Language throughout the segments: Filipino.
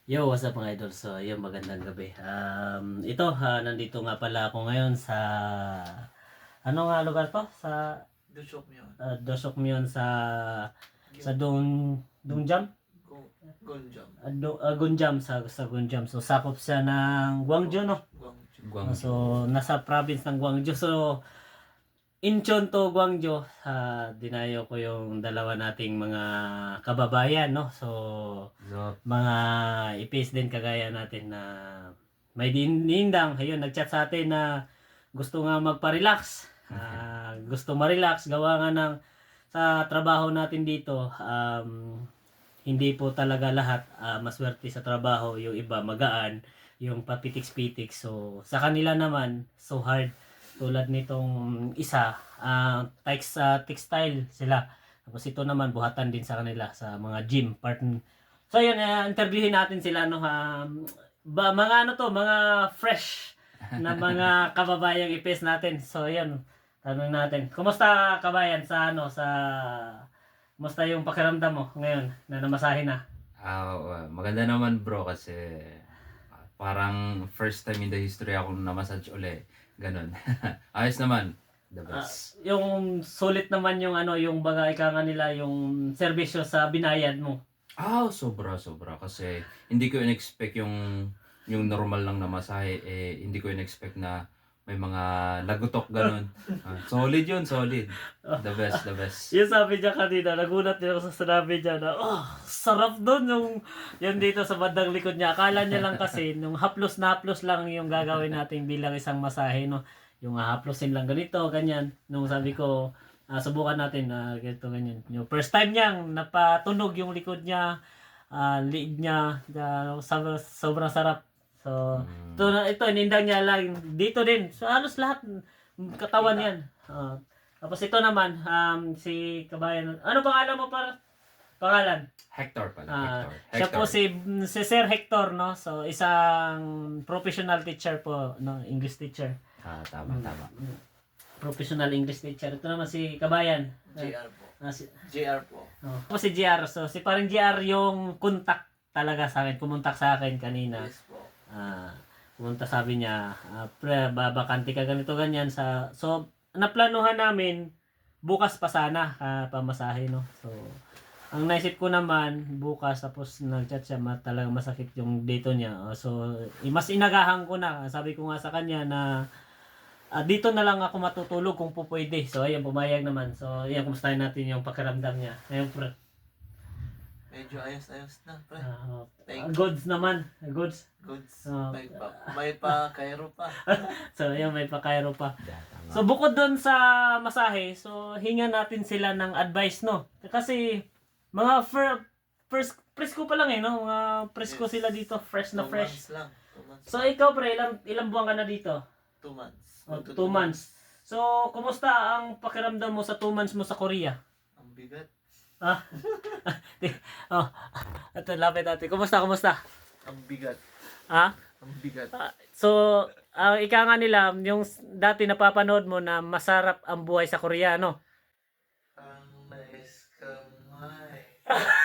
Yo, what's up mga idol? So, yun, magandang gabi. Nandito nga pala ako ngayon sa, ano nga lugar to? Sa Dusokmyon. Dosokmyon sa Dongjam? Gonjam. Gunjam, sa Gunjam. So, sakop siya ng Gwangju, no? Gwangju. So, nasa province ng Gwangju. So, Incheon to Gwangju, dinayo ko yung dalawa nating mga kababayan, no? So, mga ipis din kagaya natin na may dinindang, ayun, nagchat sa atin na gusto nga magpa-relax. Gusto ma-relax, gawa nga ng sa trabaho natin dito, hindi po talaga lahat maswerte sa trabaho. Yung iba magaan, yung papitiks-pitik. So, sa kanila naman, so hard. Tulad nitong isa, textile sila. Tapos ito naman, buhatan din sa kanila sa mga gym. So, yun, interviewin natin sila. No, mga ano to, mga fresh na mga kababayang ipes natin. So, yun, tanong natin. Kumusta kabayan kumusta yung pakiramdam mo ngayon na namasahe na? Maganda naman bro kasi parang first time in the history akong na-massage uli. Ganon. Ayos naman. The best. Yung sulit naman yung yung bagay ka nga nila, yung serbisyo sa binayad mo. Sobra kasi hindi ko in-expect yung normal lang na masahe hindi ko in-expect na may mga lagutok ganon. Solid yun, solid. The best, the best. Yung sabi niya kanina, nagulat din ako sa sinabi niya na, sarap doon yung dito sa bandang likod niya. Akala niya lang kasi, nung haplos na haplos lang yung gagawin natin bilang isang masahe, no? Yung haplosin lang ganito, ganyan. Nung sabi ko, subukan natin na ganito, ganyan. Yung first time niyang napatunog yung likod niya, liig niya, sobrang sarap. So, ito, inindang niya lang. Dito din. So, halos lahat katawan yan. Tapos ito naman, si Kabayan. Ano pangalan mo para? Pangalan? Hector pala, Hector. Siya po si Sir Hector, no? So, isang professional teacher po, no? English teacher. Tama. Professional English teacher. Ito naman si Kabayan. JR po. Si JR po. si GR. So, si parang GR yung contact talaga sa akin. Kumontak sa akin kanina. Yes po. Pumunta, sabi niya, babakante ka ganito ganyan so naplanuhan namin bukas pa sana pamasahe, no. So ang naisip ko naman bukas, tapos nagchat siya, talagang masakit yung dito niya. So mas inagahan ko na, sabi ko nga sa kanya na dito na lang ako matutulog kung pupwede. So ayan, pumayag naman. So ayan, kumustahin natin yung pakiramdam niya. Ayun, Medyo ayos-ayos na, pre. goods naman. Goods. May pa Cairo pa. So ayan, may pa-Cairo pa. Tama. So bukod doon sa masahe, so hinga natin sila ng advice, no? Kasi mga presko pa lang no? Mga presko Yes. sila dito, fresh na 2 fresh. months lang. 2 months. So ikaw pre, ilang buwan ka na dito? 2 months. 2 months. So kumusta ang pakiramdam mo sa 2 months mo sa Korea? Ang bigat. Ito, lapit natin. Kumusta? Ang bigat. Ang bigat. So, ika nga nila, yung dati napapanood mo na masarap ang buhay sa Korea, no? Ang nais kamay.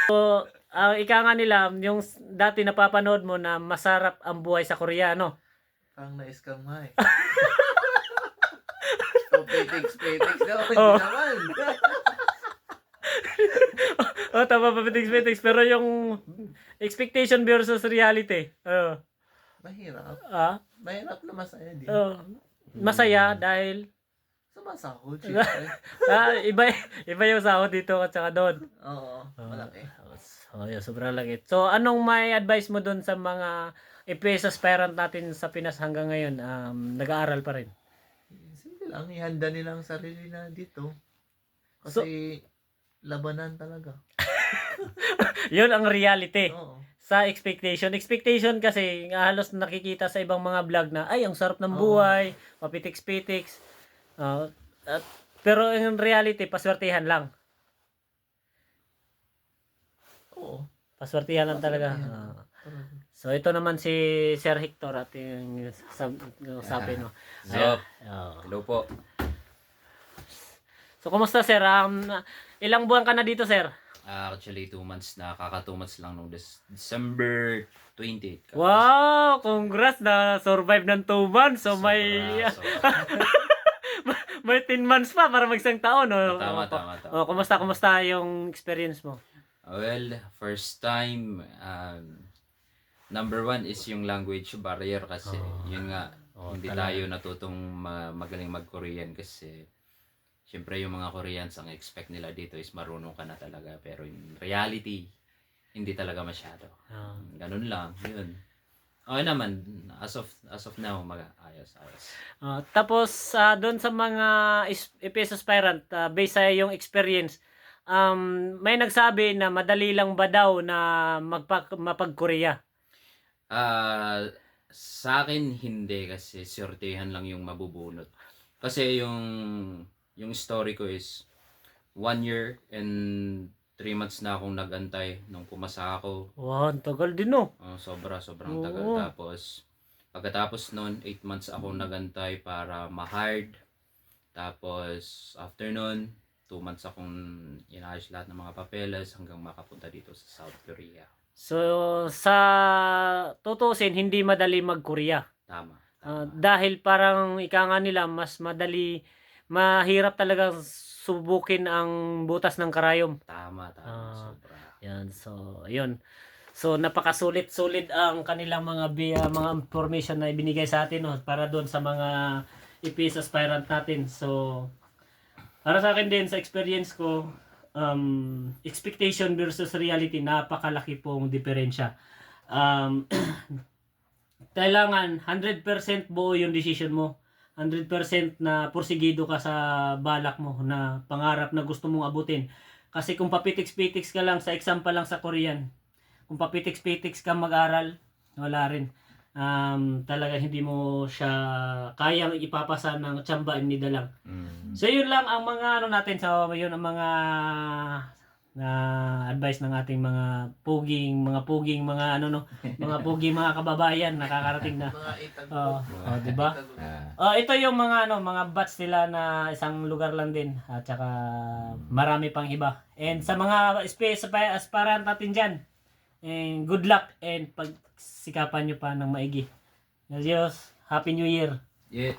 So, ika nga nila, yung dati napapanood mo na masarap ang buhay sa Korea, no? Ang nais kamay. So, petiks daw. Hindi naman. Tama pa, petiks. Pero yung expectation versus reality. Mahirap. Mahirap na masaya din. Masaya dahil Sumasahod, syempre. iba yung sahod dito at saka doon. Oo, malaki. Yeah, sobrang laki. So, anong may advice mo doon sa mga EPS aspirant natin sa Pinas hanggang ngayon? Nag-aaral pa rin. Simple lang, ihanda nila ang sarili na dito. Kasi labanan talaga. Yun ang reality. Oo. Sa expectation kasi halos nakikita sa ibang mga vlog na ay ang sarap ng buhay, papitiks-pitiks. Pero in reality, paswertihan lang. Oo. Paswertihan lang talaga. So ito naman si Sir Hector at yung sabi, no. Hello po. So kumusta sir? Ilang buwan ka na dito, sir? Actually, 2 months na. Kaka 2 months lang nung December 28. Wow! Congrats na survive ng 2 months. So may may 10 months pa para mag-isang taon. No? Tama. Kumusta yung experience mo? Well, first time, number 1 is yung language barrier kasi yun nga, hindi tayo natutong magaling mag-Korean kasi syempre yung mga Koreans ang expect nila dito is marunong ka na talaga pero in reality, hindi talaga masyado. Ganun lang, yun. Okay naman, as of now, ayos. Tapos doon sa mga EPS aspirant, based sa yung experience, may nagsabi na madali lang ba daw na mapag-Korea? Sa akin hindi kasi sortehan lang yung mabubunot. Kasi yung story ko is 1 year and 3 months na akong nagantay nung pumasa ako. Wow, ang tagal din no. Sobrang tagal. Oo. Tapos pagkatapos noon 8 months akong nagantay para ma-hired. Tapos after noon 2 months akong inayos lahat ng mga papeles hanggang makapunta dito sa South Korea. So sa tutusin hindi madali mag-Korea. Tama. Dahil parang ika nga nila mas mahirap talaga subukin ang butas ng karayom. Tama. Sobra. Yan, so ayun. So napakasulit-sulit ang kanilang mga information na ibinigay sa atin no, para doon sa mga EPS aspirant natin. So para sa akin din sa experience ko, expectation versus reality, napakalaki pong diferensya. Kailangan 100% buo yung decision mo. 100% na porsigido ka sa balak mo na pangarap na gusto mong abutin. Kasi kung papitiks-petiks ka lang sa exam pa lang sa Korean, kung papitiks-petiks ka mag-aral, wala rin. Talaga hindi mo siya kayang ipapasa ng tsamba and nida lang. So yun lang ang mga natin, so yun ang mga advice ng ating mga puging mga kababayan nakakarating na. Di ba? Ito yung mga batch nila na isang lugar lang din at saka marami pang iba. And sa mga aspirant natin diyan, and good luck and pagsikapan nyo pa ng maigi. Adios. Happy New Year. Yeah.